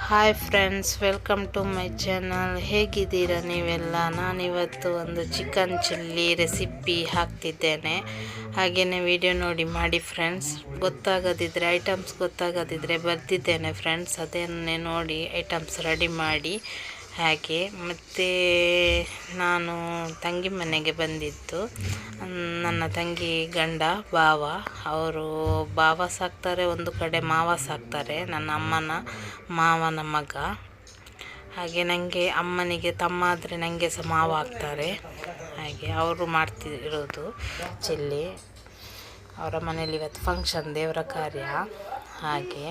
Hi friends, welcome to my channel. ಹೇಗಿದ್ದೀರಾ ನೀವೆಲ್ಲ? ನಾನಿವತ್ತು ಒಂದು ಚಿಕನ್ ಚಿಲ್ಲಿ ರೆಸಿಪಿ ಹಾಕ್ತಿದ್ದೇನೆ. ಹಾಗೆಯೇ ವಿಡಿಯೋ ನೋಡಿ ಮಾಡಿ ಫ್ರೆಂಡ್ಸ್. ಐಟಮ್ಸ್ ಗೊತ್ತಾಗದಿದ್ದರೆ ಬರ್ತಿದ್ದೇನೆ ಫ್ರೆಂಡ್ಸ್, ಅದನ್ನೇ ನೋಡಿ ಐಟಮ್ಸ್ ರೆಡಿ ಮಾಡಿ. ಹಾಗೆ ಮತ್ತು ನಾನು ತಂಗಿ ಮನೆಗೆ ಬಂದಿದ್ದು. ನನ್ನ ತಂಗಿ ಗಂಡ ಅವರು ಭಾವ ಸಾಕ್ತಾರೆ, ಒಂದು ಕಡೆ ಮಾವ ಸಾಕ್ತಾರೆ, ನನ್ನ ಅಮ್ಮನ ಮಾವನ ಮಗ. ಹಾಗೆ ನನಗೆ ಅಮ್ಮನಿಗೆ ತಮ್ಮ ಆದರೆ ನನಗೆ ಸಹ ಮಾವ ಆಗ್ತಾರೆ. ಹಾಗೆ ಅವರು ಮಾಡ್ತಿರೋದು ಚಿಲ್ಲಿ. ಅವರ ಮನೆಯಲ್ಲಿ ಇವತ್ತು ಫಂಕ್ಷನ್, ದೇವರ ಕಾರ್ಯ. ಹಾಗೆ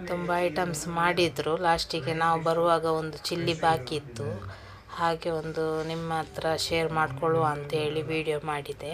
ತುಂಬ ಐಟಮ್ಸ್ ಮಾಡಿದರು. ಲಾಸ್ಟಿಗೆ ನಾವು ಬರುವಾಗ ಒಂದು ಚಿಲ್ಲಿ ಬಾಕಿ ಇತ್ತು. ಹಾಗೆ ಒಂದು ನಿಮ್ಮ ಹತ್ರ ಶೇರ್ ಮಾಡಿಕೊಳ್ಳುವ ಅಂತೇಳಿ ವಿಡಿಯೋ ಮಾಡಿದೆ.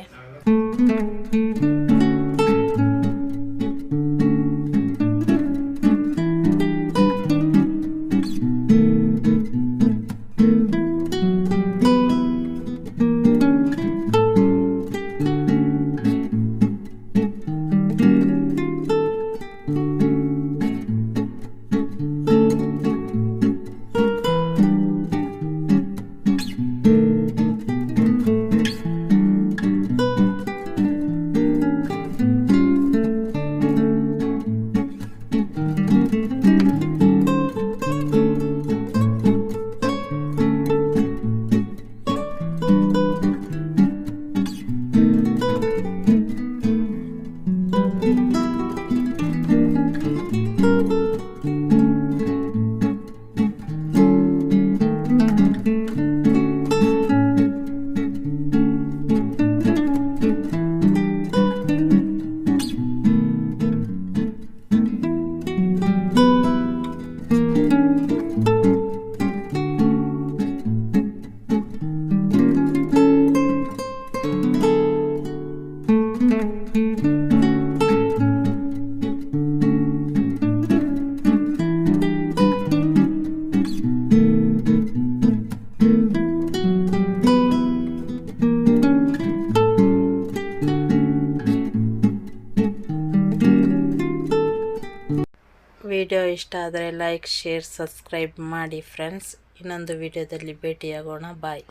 ವಿಡಿಯೋ ಇಷ್ಟ ಆದರೆ ಲೈಕ್, ಶೇರ್, ಸಬ್ಸ್ಕ್ರೈಬ್ ಮಾಡಿ ಫ್ರೆಂಡ್ಸ್. ಇನ್ನೊಂದು ವಿಡಿಯೋದಲ್ಲಿ ಭೇಟಿಯಾಗೋಣ. ಬಾಯ್.